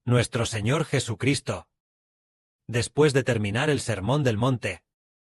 nuestro Señor Jesucristo, después de terminar el sermón del monte,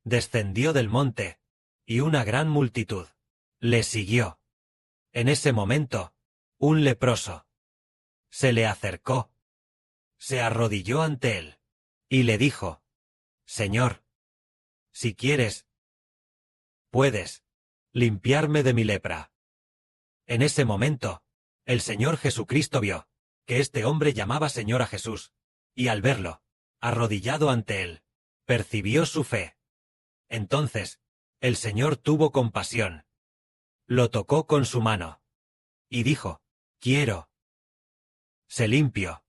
descendió del monte, y una gran multitud le siguió. En ese momento, un leproso se le acercó, se arrodilló ante él, y le dijo: Señor, si quieres, puedes limpiarme de mi lepra. En ese momento, el Señor Jesucristo vio que este hombre llamaba Señor a Jesús, y al verlo, arrodillado ante él, percibió su fe. Entonces, el Señor tuvo compasión, lo tocó con su mano, y dijo: Quiero, sé limpio.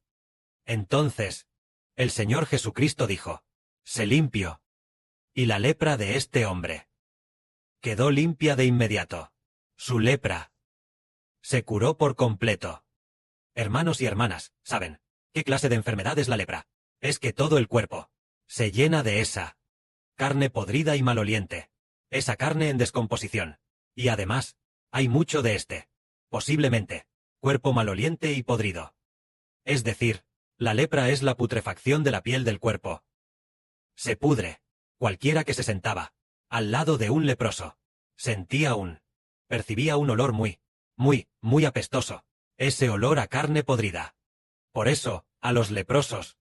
Entonces, el Señor Jesucristo dijo: Sé limpio. Y la lepra de este hombre quedó limpia de inmediato. Su lepra se curó por completo. Hermanos y hermanas, ¿saben qué clase de enfermedad es la lepra? Es que todo el cuerpo se llena de esa carne podrida y maloliente, esa carne en descomposición. Y además, hay mucho de posiblemente, cuerpo maloliente y podrido. Es decir, la lepra es la putrefacción de la piel del cuerpo. Se pudre. Cualquiera que se sentaba al lado de un leproso percibía un olor muy apestoso, ese olor a carne podrida. Por eso, a los leprosos,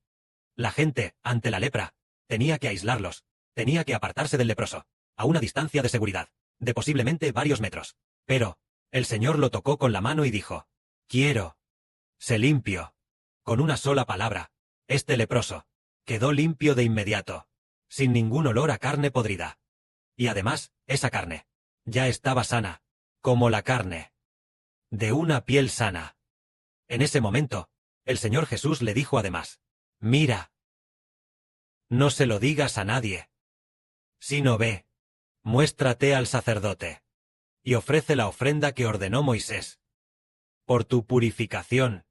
la gente, ante la lepra, tenía que aislarlos, tenía que apartarse del leproso, a una distancia de seguridad, de posiblemente varios metros. Pero, el Señor lo tocó con la mano y dijo: Quiero, sé limpio. Con una sola palabra, este leproso quedó limpio de inmediato, sin ningún olor a carne podrida. Y además, esa carne ya estaba sana, como la carne de una piel sana. En ese momento, el Señor Jesús le dijo además: Mira, no se lo digas a nadie, sino ve, muéstrate al sacerdote, y ofrece la ofrenda que ordenó Moisés, por tu purificación,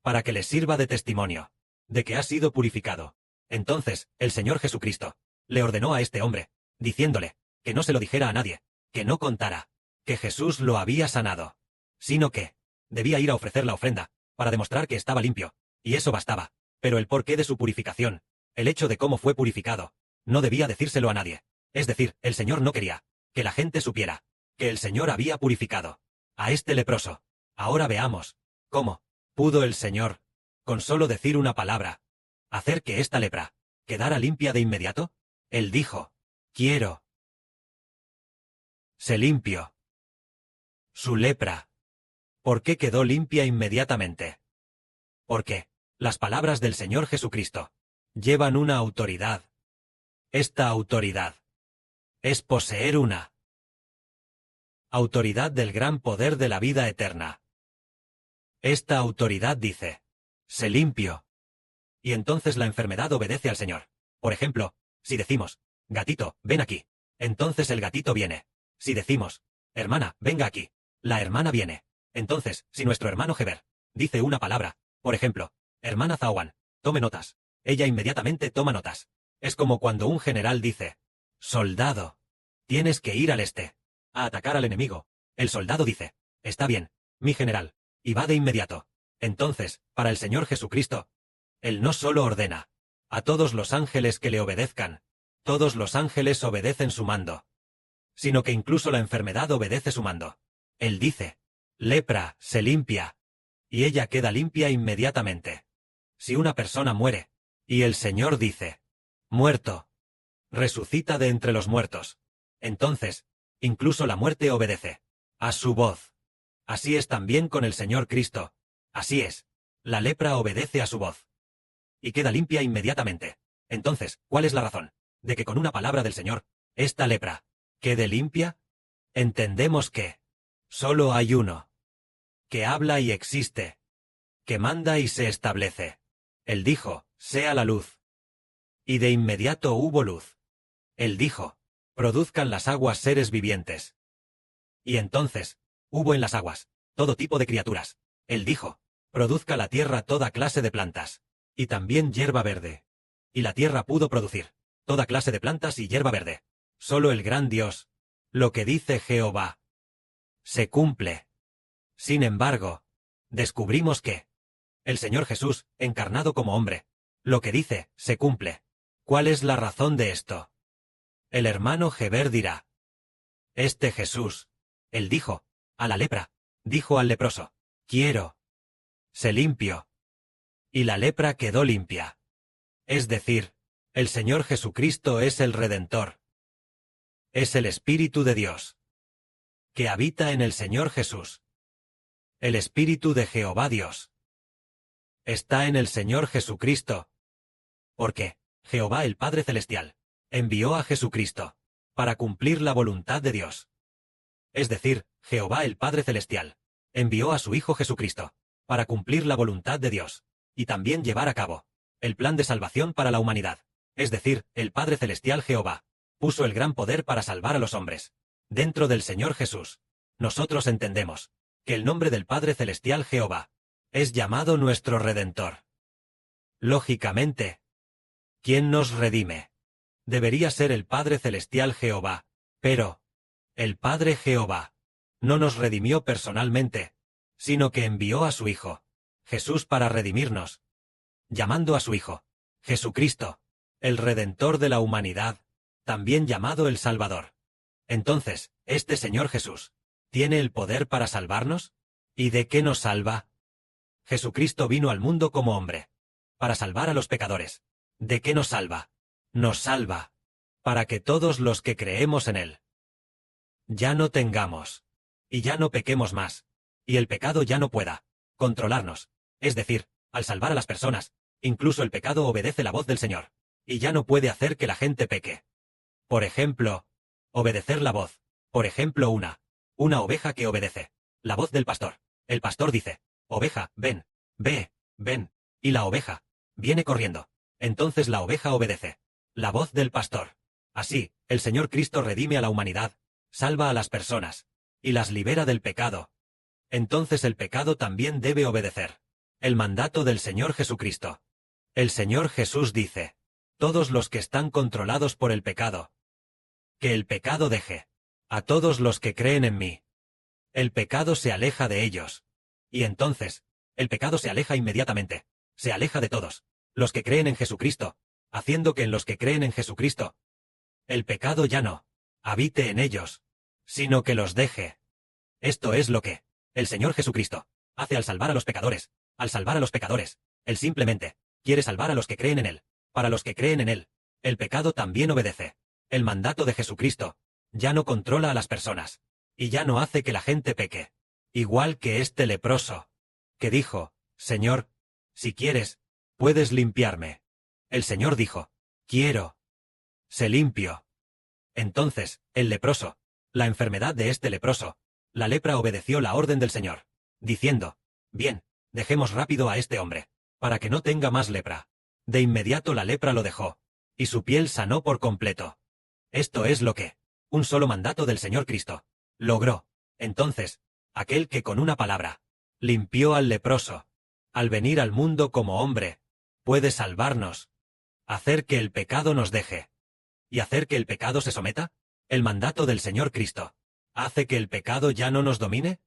para que le sirva de testimonio, de que has sido purificado. Entonces, el Señor Jesucristo le ordenó a este hombre, diciéndole que no se lo dijera a nadie, que no contara que Jesús lo había sanado, sino que debía ir a ofrecer la ofrenda, para demostrar que estaba limpio, y eso bastaba. Pero el porqué de su purificación, el hecho de cómo fue purificado, no debía decírselo a nadie. Es decir, el Señor no quería que la gente supiera que el Señor había purificado a este leproso. Ahora veamos cómo pudo el Señor, con solo decir una palabra, hacer que esta lepra quedara limpia de inmediato. Él dijo: Quiero, sé limpio. Su lepra, ¿por qué quedó limpia inmediatamente? Porque las palabras del Señor Jesucristo llevan una autoridad. Esta autoridad es poseer una autoridad del gran poder de la vida eterna. Esta autoridad dice: sé limpio. Y entonces la enfermedad obedece al Señor. Por ejemplo, si decimos: gatito, ven aquí, entonces el gatito viene. Si decimos: hermana, venga aquí, la hermana viene. Entonces, si nuestro hermano Heber dice una palabra, por ejemplo, hermana Zawan, tome notas, ella inmediatamente toma notas. Es como cuando un general dice: soldado, tienes que ir al a atacar al enemigo. El soldado dice: está bien, mi general, y va de inmediato. Entonces, para el Señor Jesucristo, Él no solo ordena a todos los ángeles que le obedezcan, todos los ángeles obedecen su mando, sino que incluso la enfermedad obedece su mando. Él dice: lepra, se limpia, y ella queda limpia inmediatamente. Si una persona muere, y el Señor dice: muerto, resucita de entre los muertos, entonces, incluso la muerte obedece a su voz. Así es también con el Señor Cristo. Así es, la lepra obedece a su voz y queda limpia inmediatamente. Entonces, ¿cuál es la razón de que con una palabra del Señor, esta lepra quede limpia? Entendemos que solo hay uno que habla y existe, que manda y se establece. Él dijo: sea la luz. Y de inmediato hubo luz. Él dijo: produzcan las aguas seres vivientes. Y entonces, hubo en las aguas todo tipo de criaturas. Él dijo: produzca la tierra toda clase de plantas, y también hierba verde. Y la tierra pudo producir toda clase de plantas y hierba verde. Solo el gran Dios, lo que dice Jehová, se cumple. Sin embargo, descubrimos que El Señor Jesús, encarnado como hombre. Lo que dice, se cumple. ¿Cuál es la razón de esto? El hermano Heber dirá. Este Jesús, él dijo, a la lepra, dijo al leproso, quiero. Se limpió. Y la lepra quedó limpia. Es decir, el Señor Jesucristo es el Redentor. Es el Espíritu de Dios, que habita en el Señor Jesús. El Espíritu de Jehová Dios está en el Señor Jesucristo. Porque Jehová el Padre Celestial envió a Jesucristo para cumplir la voluntad de Dios. Es decir, Jehová el Padre Celestial envió a su Hijo Jesucristo para cumplir la voluntad de Dios y también llevar a cabo el plan de salvación para la humanidad. Es decir, el Padre Celestial Jehová puso el gran poder para salvar a los hombres. Dentro del Señor Jesús, nosotros entendemos que el nombre del Padre Celestial Jehová es llamado nuestro Redentor. Lógicamente, ¿quién nos redime? Debería ser el Padre Celestial Jehová, pero el Padre Jehová no nos redimió personalmente, sino que envió a su Hijo, Jesús, para redimirnos, llamando a su Hijo, Jesucristo, el Redentor de la humanidad, también llamado el Salvador. Entonces, este Señor Jesús, ¿tiene el poder para salvarnos? ¿Y de qué nos salva? Jesucristo vino al mundo como hombre, para salvar a los pecadores. ¿De qué nos salva? Nos salva, para que todos los que creemos en Él ya no tengamos, y ya no pequemos más, y el pecado ya no pueda controlarnos. Es decir, al salvar a las personas, incluso el pecado obedece la voz del Señor, y ya no puede hacer que la gente peque. Por ejemplo, obedecer la voz. Por ejemplo, una oveja que obedece la voz del pastor. El pastor dice, oveja, ven, ve, ven, y la oveja viene corriendo. Entonces la oveja obedece la voz del pastor. Así, el Señor Cristo redime a la humanidad, salva a las personas, y las libera del pecado. Entonces el pecado también debe obedecer el mandato del Señor Jesucristo. El Señor Jesús dice, todos los que están controlados por el pecado, que el pecado deje a todos los que creen en mí. El pecado se aleja de ellos. Y entonces, el pecado se aleja inmediatamente, se aleja de todos los que creen en Jesucristo, haciendo que en los que creen en Jesucristo, el pecado ya no habite en ellos, sino que los deje. Esto es lo que el Señor Jesucristo hace al salvar a los pecadores. Al salvar a los pecadores, Él simplemente quiere salvar a los que creen en Él. Para los que creen en Él, el pecado también obedece el mandato de Jesucristo. Ya no controla a las personas, y ya no hace que la gente peque. Igual que este leproso, que dijo, Señor, si quieres, puedes limpiarme. El Señor dijo, quiero. Se limpió. Entonces, el leproso, la enfermedad de este leproso, la lepra obedeció la orden del Señor, diciendo, bien, dejemos rápido a este hombre, para que no tenga más lepra. De inmediato la lepra lo dejó, y su piel sanó por completo. Esto es lo que un solo mandato del Señor Cristo logró. Entonces, aquel que con una palabra limpió al leproso, al venir al mundo como hombre, puede salvarnos, hacer que el pecado nos deje, y hacer que el pecado se someta. El mandato del Señor Cristo hace que el pecado ya no nos domine.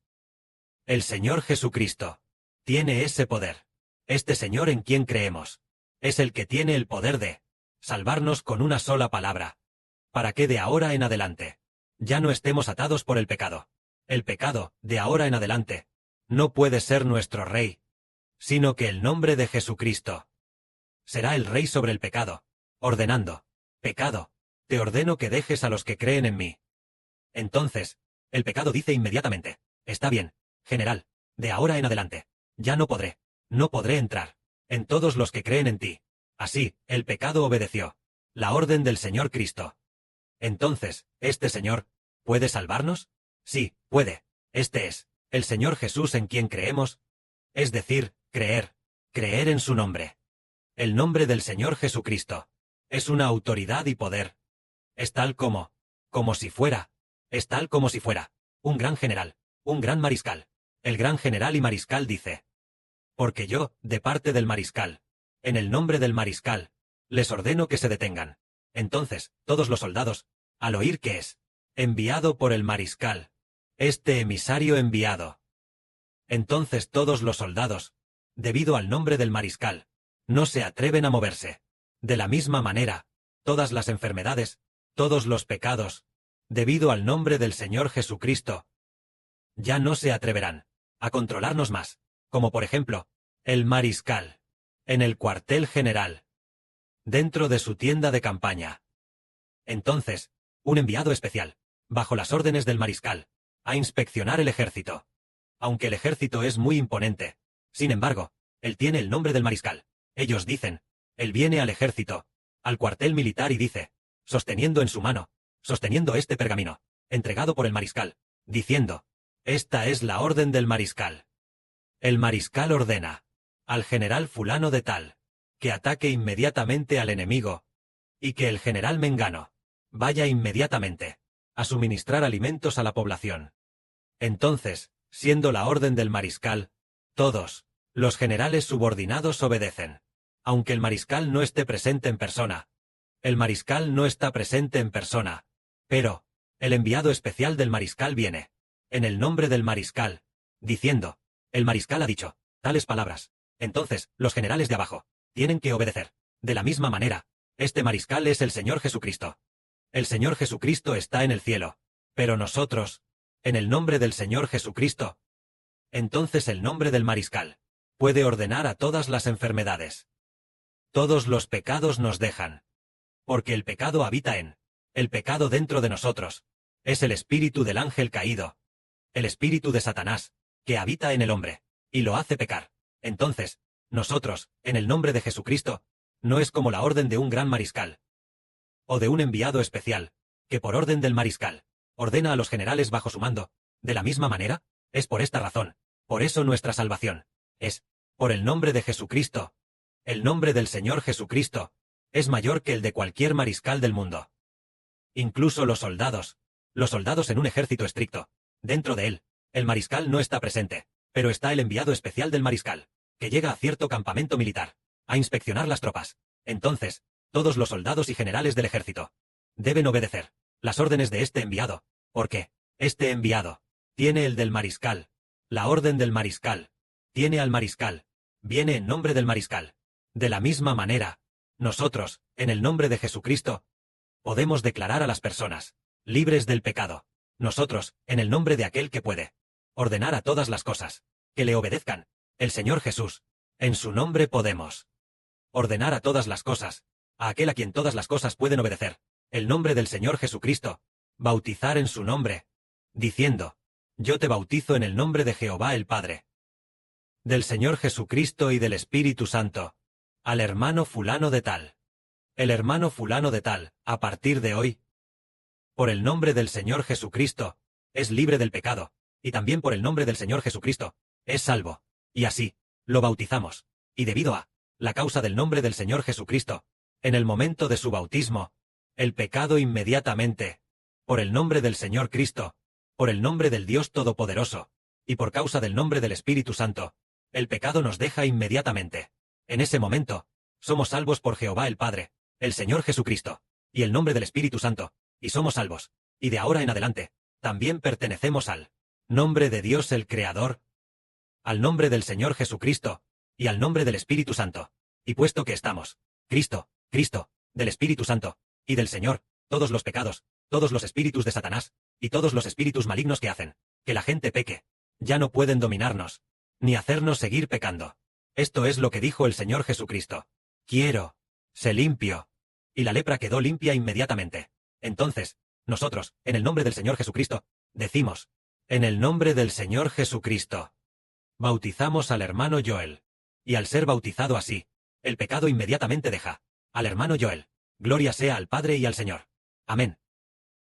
El Señor Jesucristo tiene ese poder. Este Señor en quien creemos es el que tiene el poder de salvarnos con una sola palabra, para que de ahora en adelante ya no estemos atados por el pecado. El pecado, de ahora en adelante, no puede ser nuestro rey, sino que el nombre de Jesucristo será el rey sobre el pecado, ordenando, pecado, te ordeno que dejes a los que creen en mí. Entonces, el pecado dice inmediatamente, está bien, general, de ahora en adelante, ya no podré entrar en todos los que creen en ti. Así, el pecado obedeció la orden del Señor Cristo. Entonces, ¿este Señor puede salvarnos? Sí, puede. Este es el Señor Jesús en quien creemos, es decir, creer en su nombre. El nombre del Señor Jesucristo es una autoridad y poder. Es tal como si fuera un gran general, un gran mariscal. El gran general y mariscal dice, porque yo, de parte del mariscal, en el nombre del mariscal, les ordeno que se detengan. Entonces, todos los soldados, al oír que es enviado por el mariscal, este emisario enviado. Entonces todos los soldados debido al nombre del mariscal, no se atreven a moverse. De la misma manera, todas las enfermedades, todos los pecados, debido al nombre del Señor Jesucristo, ya no se atreverán a controlarnos más, como por ejemplo, el mariscal, en el cuartel general, dentro de su tienda de campaña. Entonces, un enviado especial, bajo las órdenes del mariscal, a inspeccionar el ejército. Aunque el ejército es muy imponente, sin embargo, él tiene el nombre del mariscal. Ellos dicen, él viene al ejército, al cuartel militar y dice, sosteniendo en su mano, sosteniendo este pergamino, entregado por el mariscal, diciendo, esta es la orden del mariscal. El mariscal ordena, al general fulano de tal, que ataque inmediatamente al enemigo, y que el general Mengano vaya inmediatamente a suministrar alimentos a la población. Entonces, siendo la orden del mariscal, todos, los generales subordinados obedecen. Aunque el mariscal no esté presente en persona. El mariscal no está presente en persona. Pero, el enviado especial del mariscal viene, en el nombre del mariscal, diciendo, el mariscal ha dicho tales palabras. Entonces, los generales de abajo tienen que obedecer. De la misma manera, este mariscal es el Señor Jesucristo. El Señor Jesucristo está en el cielo. Pero nosotros, en el nombre del Señor Jesucristo, entonces el nombre del mariscal puede ordenar a todas las enfermedades. Todos los pecados nos dejan. Porque el pecado habita el pecado dentro de nosotros. Es el espíritu del ángel caído. El espíritu de Satanás, que habita en el hombre, y lo hace pecar. Entonces, nosotros, en el nombre de Jesucristo, no es como la orden de un gran mariscal, o de un enviado especial, que por orden del mariscal, ordena a los generales bajo su mando. De la misma manera, es por esta razón, por eso nuestra salvación, es, por el nombre de Jesucristo. El nombre del Señor Jesucristo es mayor que el de cualquier mariscal del mundo. Incluso los soldados en un ejército estricto, dentro de él, el mariscal no está presente, pero está el enviado especial del mariscal, que llega a cierto campamento militar, a inspeccionar las tropas. Entonces, todos los soldados y generales del ejército deben obedecer las órdenes de este enviado, porque este enviado tiene el del mariscal, la orden del mariscal, tiene al mariscal, viene en nombre del mariscal. De la misma manera, nosotros, en el nombre de Jesucristo, podemos declarar a las personas libres del pecado. Nosotros, en el nombre de aquel que puede ordenar a todas las cosas que le obedezcan, el Señor Jesús, en su nombre podemos ordenar a todas las cosas, a aquel a quien todas las cosas pueden obedecer, el nombre del Señor Jesucristo, bautizar en su nombre, diciendo, yo te bautizo en el nombre de Jehová el Padre, del Señor Jesucristo y del Espíritu Santo, al hermano fulano de tal. El hermano fulano de tal, a partir de hoy, por el nombre del Señor Jesucristo, es libre del pecado, y también por el nombre del Señor Jesucristo, es salvo. Y así, lo bautizamos, y debido a la causa del nombre del Señor Jesucristo, en el momento de su bautismo, el pecado inmediatamente, por el nombre del Señor Cristo, por el nombre del Dios Todopoderoso, y por causa del nombre del Espíritu Santo, el pecado nos deja inmediatamente. En ese momento, somos salvos por Jehová el Padre, el Señor Jesucristo, y el nombre del Espíritu Santo, y somos salvos, y de ahora en adelante, también pertenecemos al nombre de Dios el Creador, al nombre del Señor Jesucristo, y al nombre del Espíritu Santo. Y puesto que estamos, Cristo, del Espíritu Santo, y del Señor, todos los pecados, todos los espíritus de Satanás, y todos los espíritus malignos que hacen que la gente peque, ya no pueden dominarnos, ni hacernos seguir pecando. Esto es lo que dijo el Señor Jesucristo. Quiero, sé limpio. Y la lepra quedó limpia inmediatamente. Entonces, nosotros, en el nombre del Señor Jesucristo, decimos, en el nombre del Señor Jesucristo, bautizamos al hermano Joel. Y al ser bautizado así, el pecado inmediatamente deja al hermano Joel. Gloria sea al Padre y al Señor. Amén.